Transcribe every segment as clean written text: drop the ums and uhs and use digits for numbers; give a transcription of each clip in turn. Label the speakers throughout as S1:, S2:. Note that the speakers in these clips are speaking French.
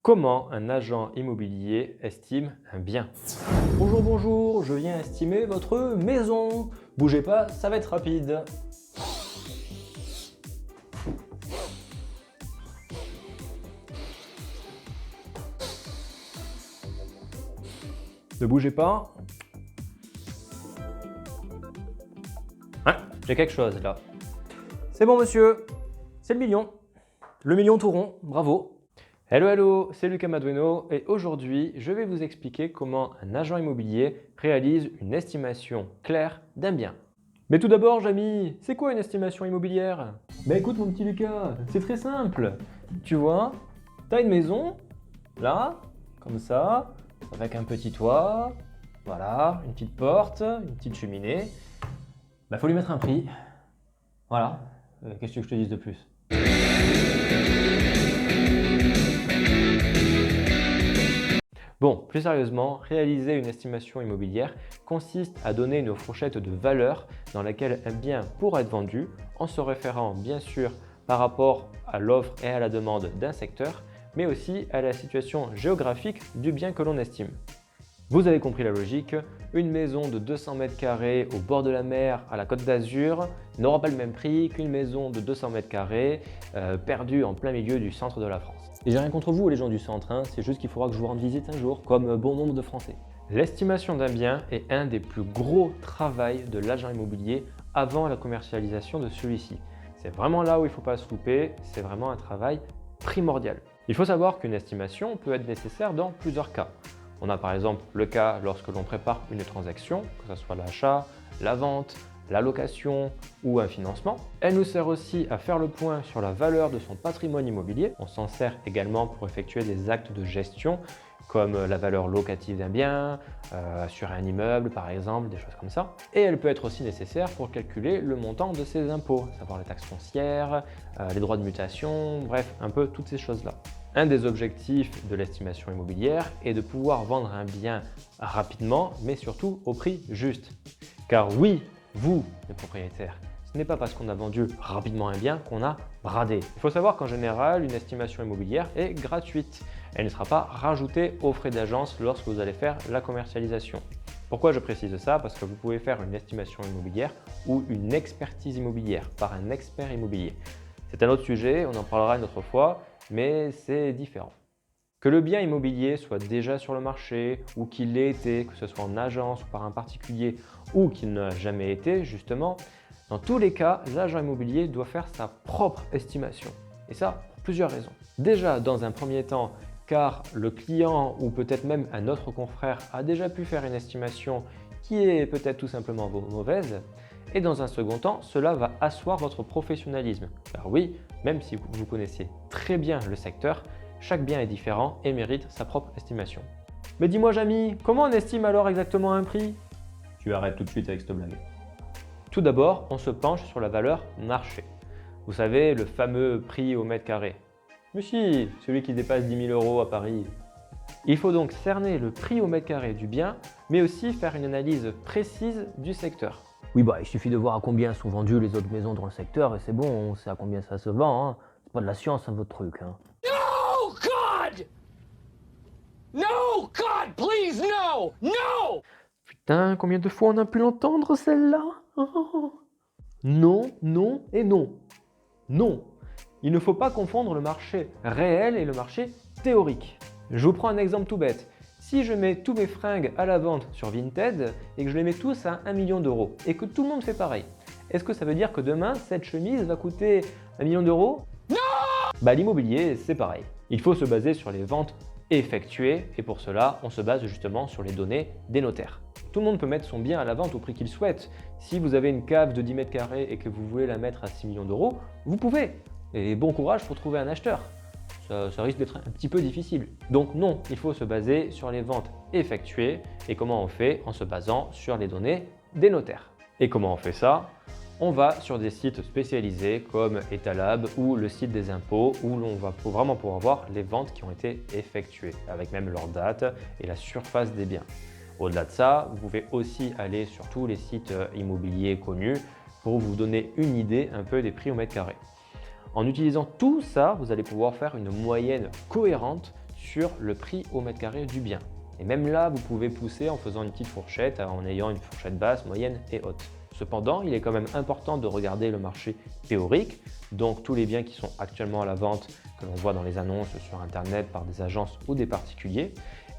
S1: Comment un agent immobilier estime un bien? Bonjour, bonjour, je viens estimer votre maison. Bougez pas, ça va être rapide. Ne bougez pas. Hein, j'ai quelque chose là. C'est bon monsieur, c'est le million. Le million tout rond, bravo. Hello, hello, c'est Lucas Madueno et aujourd'hui, je vais vous expliquer comment un agent immobilier réalise une estimation claire d'un bien. Mais tout d'abord, Jamy, c'est quoi une estimation immobilière? Bah écoute mon petit Lucas, c'est très simple. Tu vois, t'as une maison, là, comme ça, avec un petit toit, voilà, une petite porte, une petite cheminée. Bah faut lui mettre un prix. Voilà, qu'est-ce que je te dise de plus? Bon, plus sérieusement, réaliser une estimation immobilière consiste à donner une fourchette de valeur dans laquelle un bien pourra être vendu en se référant bien sûr par rapport à l'offre et à la demande d'un secteur, mais aussi à la situation géographique du bien que l'on estime. Vous avez compris la logique, une maison de 200 mètres carrés au bord de la mer à la Côte d'Azur n'aura pas le même prix qu'une maison de 200 mètres carrés perdue en plein milieu du centre de la France. Et j'ai rien contre vous les gens du centre, hein, c'est juste qu'il faudra que je vous rende visite un jour, comme bon nombre de Français. L'estimation d'un bien est un des plus gros travaux de l'agent immobilier avant la commercialisation de celui-ci. C'est vraiment là où il ne faut pas se louper, c'est vraiment un travail primordial. Il faut savoir qu'une estimation peut être nécessaire dans plusieurs cas. On a par exemple le cas lorsque l'on prépare une transaction, que ce soit l'achat, la vente, la location ou un financement. Elle nous sert aussi à faire le point sur la valeur de son patrimoine immobilier. On s'en sert également pour effectuer des actes de gestion comme la valeur locative d'un bien, assurer un immeuble par exemple, des choses comme ça. Et elle peut être aussi nécessaire pour calculer le montant de ses impôts, à savoir les taxes foncières, les droits de mutation, bref, un peu toutes ces choses-là. Un des objectifs de l'estimation immobilière est de pouvoir vendre un bien rapidement, mais surtout au prix juste. Car oui, vous, les propriétaires, ce n'est pas parce qu'on a vendu rapidement un bien qu'on a bradé. Il faut savoir qu'en général, une estimation immobilière est gratuite. Elle ne sera pas rajoutée aux frais d'agence lorsque vous allez faire la commercialisation. Pourquoi je précise ça? Parce que vous pouvez faire une estimation immobilière ou une expertise immobilière par un expert immobilier. C'est un autre sujet, on en parlera une autre fois, mais c'est différent. Que le bien immobilier soit déjà sur le marché ou qu'il l'ait été, que ce soit en agence ou par un particulier ou qu'il n'a jamais été justement, dans tous les cas, l'agent immobilier doit faire sa propre estimation. Et ça, pour plusieurs raisons. Déjà, dans un premier temps, car le client ou peut-être même un autre confrère a déjà pu faire une estimation qui est peut-être tout simplement mauvaise. Et dans un second temps, cela va asseoir votre professionnalisme. Car oui, même si vous connaissez très bien le secteur, chaque bien est différent et mérite sa propre estimation. Mais dis-moi Jamy, comment on estime alors exactement un prix? Tu arrêtes tout de suite avec cette blague. Tout d'abord, on se penche sur la valeur marché. Vous savez, le fameux prix au mètre carré. Mais si, celui qui dépasse 10 000 € à Paris. Il faut donc cerner le prix au mètre carré du bien, mais aussi faire une analyse précise du secteur.
S2: Oui, bah, il suffit de voir à combien sont vendues les autres maisons dans le secteur et c'est bon, on sait à combien ça se vend. Hein. C'est pas de la science, hein, votre truc. Hein.
S3: No, God! No, God, please, no! No!
S1: Putain, combien de fois on a pu l'entendre celle-là? Oh. Non, non et non. Non. Il ne faut pas confondre le marché réel et le marché théorique. Je vous prends un exemple tout bête. Si je mets tous mes fringues à la vente sur Vinted et que je les mets tous à 1 million d'euros et que tout le monde fait pareil, est-ce que ça veut dire que demain, cette chemise va coûter 1 million d'euros? Non! Bah l'immobilier, c'est pareil. Il faut se baser sur les ventes effectuées et pour cela, on se base justement sur les données des notaires. Tout le monde peut mettre son bien à la vente au prix qu'il souhaite. Si vous avez une cave de 10 mètres carrés et que vous voulez la mettre à 6 millions d'euros, vous pouvez. Et bon courage pour trouver un acheteur. Ça risque d'être un petit peu difficile. Donc non, il faut se baser sur les ventes effectuées. Et comment on fait? En se basant sur les données des notaires. Et comment on fait ça? On va sur des sites spécialisés comme Etalab ou le site des impôts où l'on va vraiment pouvoir voir les ventes qui ont été effectuées, avec même leur date et la surface des biens. Au-delà de ça, vous pouvez aussi aller sur tous les sites immobiliers connus pour vous donner une idée un peu des prix au mètre carré. En utilisant tout ça, vous allez pouvoir faire une moyenne cohérente sur le prix au mètre carré du bien. Et même là, vous pouvez pousser en faisant une petite fourchette, en ayant une fourchette basse, moyenne et haute. Cependant, il est quand même important de regarder le marché théorique, donc tous les biens qui sont actuellement à la vente, que l'on voit dans les annonces sur Internet par des agences ou des particuliers,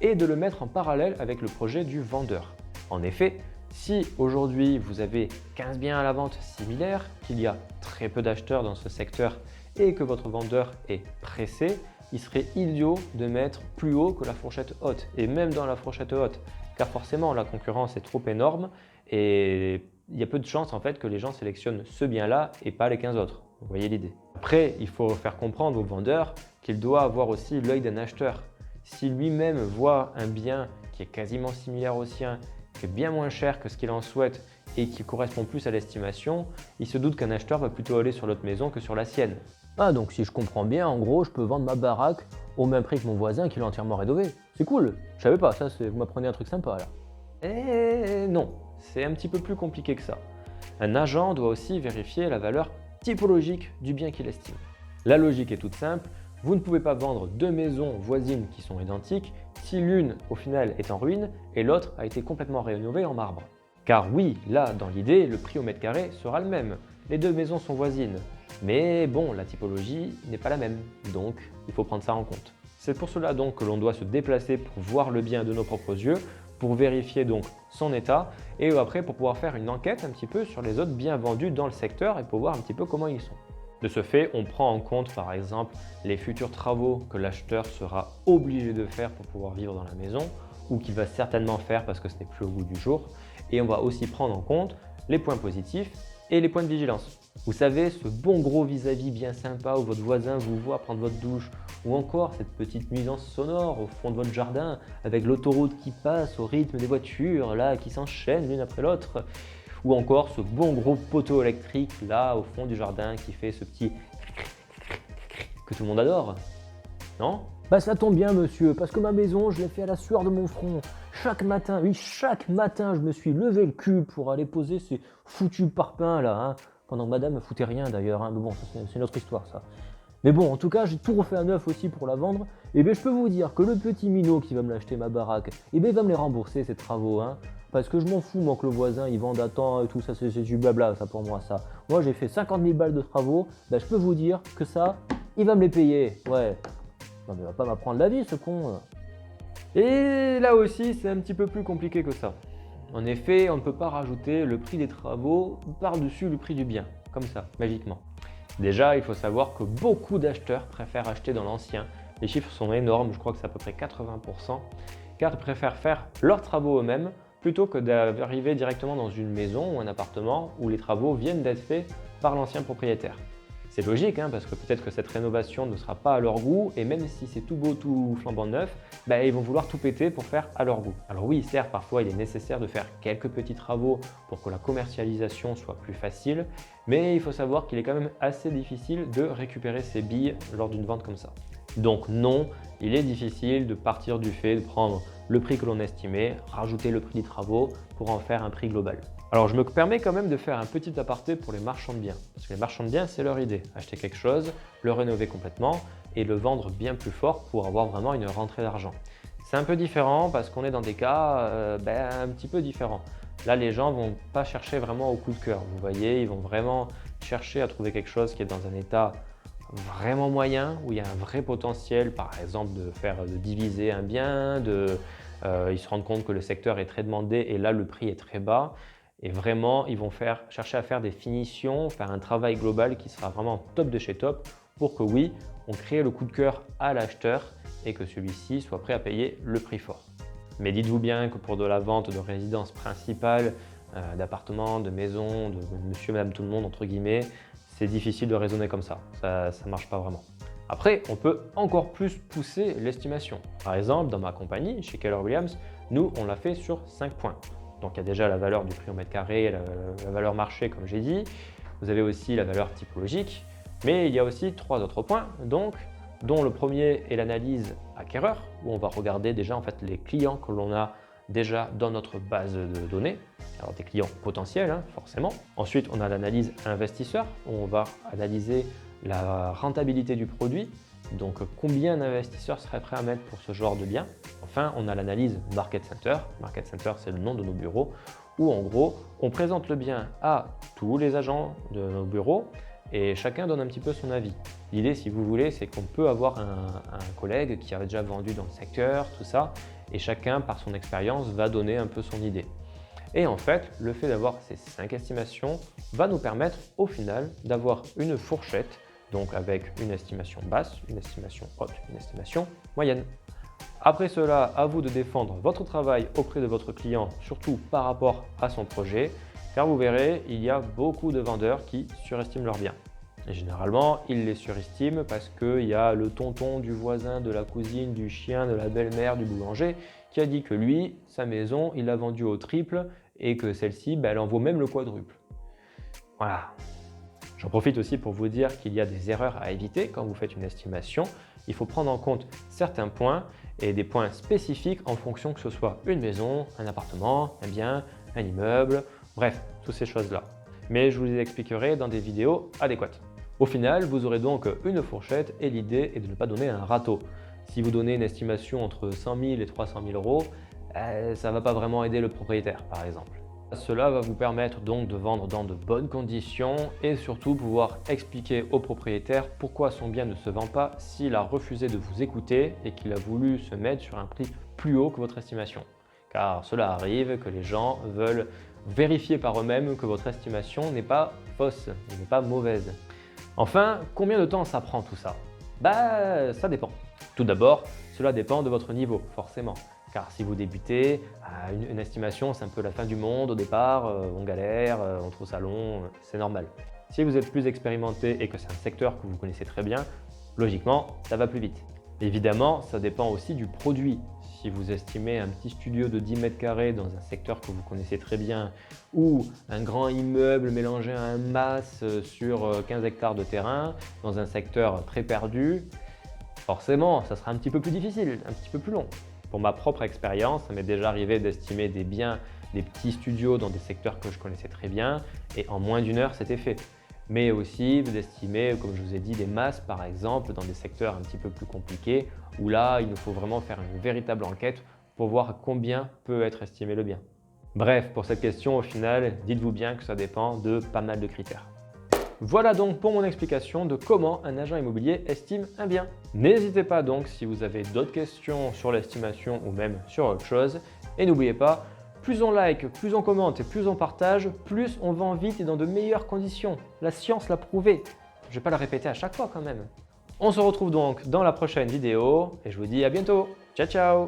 S1: et de le mettre en parallèle avec le projet du vendeur. En effet, si aujourd'hui vous avez 15 biens à la vente similaires, qu'il y a très peu d'acheteurs dans ce secteur et que votre vendeur est pressé, il serait idiot de mettre plus haut que la fourchette haute, et même dans la fourchette haute, car forcément la concurrence est trop énorme et il y a peu de chances en fait que les gens sélectionnent ce bien-là et pas les 15 autres. Vous voyez l'idée. Après, il faut faire comprendre au vendeur qu'il doit avoir aussi l'œil d'un acheteur. Si lui-même voit un bien qui est quasiment similaire au sien, qui est bien moins cher que ce qu'il en souhaite et qui correspond plus à l'estimation, il se doute qu'un acheteur va plutôt aller sur l'autre maison que sur la sienne.
S2: Ah, donc si je comprends bien, en gros, je peux vendre ma baraque au même prix que mon voisin qui l'a entièrement rénové. C'est cool, je savais pas, ça, vous m'apprenez un truc sympa là.
S1: Eh non, c'est un petit peu plus compliqué que ça. Un agent doit aussi vérifier la valeur typologique du bien qu'il estime. La logique est toute simple, vous ne pouvez pas vendre deux maisons voisines qui sont identiques si l'une au final est en ruine et l'autre a été complètement rénovée en marbre. Car oui, là dans l'idée, le prix au mètre carré sera le même. Les deux maisons sont voisines. Mais bon, la typologie n'est pas la même, donc il faut prendre ça en compte. C'est pour cela donc que l'on doit se déplacer pour voir le bien de nos propres yeux, pour vérifier donc son état et après pour pouvoir faire une enquête un petit peu sur les autres biens vendus dans le secteur et pour voir un petit peu comment ils sont. De ce fait, on prend en compte par exemple les futurs travaux que l'acheteur sera obligé de faire pour pouvoir vivre dans la maison ou qu'il va certainement faire parce que ce n'est plus au goût du jour. Et on va aussi prendre en compte les points positifs et les points de vigilance. Vous savez, ce bon gros vis-à-vis bien sympa où votre voisin vous voit prendre votre douche, ou encore cette petite nuisance sonore au fond de votre jardin avec l'autoroute qui passe au rythme des voitures là qui s'enchaînent l'une après l'autre, ou encore ce bon gros poteau électrique là au fond du jardin qui fait ce petit que tout le monde adore. Non?
S2: Bah ça tombe bien monsieur, parce que ma maison, je l'ai fait à la sueur de mon front. Chaque matin, oui, chaque matin, je me suis levé le cul pour aller poser ces foutus parpaings là, hein. Pendant que madame ne foutait rien d'ailleurs, hein. Mais bon, c'est une autre histoire ça. Mais bon, en tout cas, j'ai tout refait à neuf aussi pour la vendre. Et bien je peux vous dire que le petit minot qui va me l'acheter ma baraque, et bien il va me les rembourser ces travaux, hein. Parce que je m'en fous moi que le voisin il vende à temps et tout ça, c'est du blabla ça pour moi ça. Moi j'ai fait 50 000 balles de travaux, ben je peux vous dire que ça, il va me les payer, ouais. Non mais il va pas m'apprendre la vie ce con.
S1: Et là aussi, c'est un petit peu plus compliqué que ça. En effet, on ne peut pas rajouter le prix des travaux par-dessus le prix du bien, comme ça, magiquement. Déjà, il faut savoir que beaucoup d'acheteurs préfèrent acheter dans l'ancien. Les chiffres sont énormes, je crois que c'est à peu près 80%, car ils préfèrent faire leurs travaux eux-mêmes plutôt que d'arriver directement dans une maison ou un appartement où les travaux viennent d'être faits par l'ancien propriétaire. C'est logique, hein, parce que peut-être que cette rénovation ne sera pas à leur goût et même si c'est tout beau, tout flambant neuf, bah, ils vont vouloir tout péter pour faire à leur goût. Alors oui, certes, parfois il est nécessaire de faire quelques petits travaux pour que la commercialisation soit plus facile, mais il faut savoir qu'il est quand même assez difficile de récupérer ses billes lors d'une vente comme ça. Donc non, il est difficile de partir du fait de prendre le prix que l'on estimait, rajouter le prix des travaux pour en faire un prix global. Alors je me permets quand même de faire un petit aparté pour les marchands de biens, parce que les marchands de biens c'est leur idée, acheter quelque chose, le rénover complètement et le vendre bien plus fort pour avoir vraiment une rentrée d'argent. C'est un peu différent parce qu'on est dans des cas un petit peu différents. Là les gens vont pas chercher vraiment au coup de cœur, vous voyez, ils vont vraiment chercher à trouver quelque chose qui est dans un état vraiment moyen, où il y a un vrai potentiel, par exemple de diviser un bien, ils se rendent compte que le secteur est très demandé et là le prix est très bas. Et vraiment, ils vont chercher à faire des finitions, faire un travail global qui sera vraiment top de chez top pour que oui, on crée le coup de cœur à l'acheteur et que celui-ci soit prêt à payer le prix fort. Mais dites-vous bien que pour de la vente de résidence principale, d'appartements, de maisons, de monsieur, madame, tout le monde, entre guillemets, c'est difficile de raisonner comme ça. Ça ne marche pas vraiment. Après, on peut encore plus pousser l'estimation. Par exemple, dans ma compagnie, chez Keller Williams, nous, on l'a fait sur 5 points. Donc il y a déjà la valeur du prix au mètre carré, la valeur marché comme j'ai dit. Vous avez aussi la valeur typologique, mais il y a aussi 3 autres points, donc, dont le premier est l'analyse acquéreur, où on va regarder déjà en fait les clients que l'on a déjà dans notre base de données. Alors des clients potentiels, hein, forcément. Ensuite, on a l'analyse investisseur, où on va analyser la rentabilité du produit Donc combien d'investisseurs seraient prêts à mettre pour ce genre de bien? Enfin, on a l'analyse Market Center. Market Center, c'est le nom de nos bureaux, où en gros, on présente le bien à tous les agents de nos bureaux et chacun donne un petit peu son avis. L'idée, si vous voulez, c'est qu'on peut avoir un collègue qui a déjà vendu dans le secteur, tout ça, et chacun, par son expérience, va donner un peu son idée. Et en fait, le fait d'avoir ces 5 estimations va nous permettre au final d'avoir une fourchette, donc avec une estimation basse, une estimation haute, une estimation moyenne. Après cela, à vous de défendre votre travail auprès de votre client, surtout par rapport à son projet, car vous verrez, il y a beaucoup de vendeurs qui surestiment leurs biens. Et généralement, ils les surestiment parce qu'il y a le tonton du voisin, de la cousine, du chien, de la belle-mère, du boulanger qui a dit que lui, sa maison, il l'a vendue au triple et que celle-ci, elle en vaut même le quadruple. Voilà. J'en profite aussi pour vous dire qu'il y a des erreurs à éviter quand vous faites une estimation. Il faut prendre en compte certains points et des points spécifiques en fonction que ce soit une maison, un appartement, un bien, un immeuble, bref, toutes ces choses-là. Mais je vous les expliquerai dans des vidéos adéquates. Au final, vous aurez donc une fourchette et l'idée est de ne pas donner un râteau. Si vous donnez une estimation entre 100 000 et 300 000 euros, ça ne va pas vraiment aider le propriétaire, par exemple. Cela va vous permettre donc de vendre dans de bonnes conditions et surtout pouvoir expliquer au propriétaire pourquoi son bien ne se vend pas s'il a refusé de vous écouter et qu'il a voulu se mettre sur un prix plus haut que votre estimation. Car cela arrive que les gens veulent vérifier par eux-mêmes que votre estimation n'est pas fausse, n'est pas mauvaise. Enfin, combien de temps ça prend tout ça? Ça dépend. Tout d'abord, cela dépend de votre niveau, forcément. Car si vous débutez, une estimation, c'est un peu la fin du monde au départ, on galère, on trouve ça long, c'est normal. Si vous êtes plus expérimenté et que c'est un secteur que vous connaissez très bien, logiquement, ça va plus vite. Évidemment, ça dépend aussi du produit. Si vous estimez un petit studio de 10 mètres carrés dans un secteur que vous connaissez très bien ou un grand immeuble mélangé à un mas sur 15 hectares de terrain dans un secteur très perdu, forcément, ça sera un petit peu plus difficile, un petit peu plus long. Pour ma propre expérience, ça m'est déjà arrivé d'estimer des biens, des petits studios dans des secteurs que je connaissais très bien et en moins d'une heure, c'était fait. Mais aussi d'estimer, comme je vous ai dit, des masses par exemple dans des secteurs un petit peu plus compliqués où là, il nous faut vraiment faire une véritable enquête pour voir combien peut être estimé le bien. Bref, pour cette question, au final, dites-vous bien que ça dépend de pas mal de critères. Voilà donc pour mon explication de comment un agent immobilier estime un bien. N'hésitez pas donc si vous avez d'autres questions sur l'estimation ou même sur autre chose. Et n'oubliez pas, plus on like, plus on commente et plus on partage, plus on vend vite et dans de meilleures conditions. La science l'a prouvé. Je ne vais pas le répéter à chaque fois quand même. On se retrouve donc dans la prochaine vidéo et je vous dis à bientôt. Ciao ciao!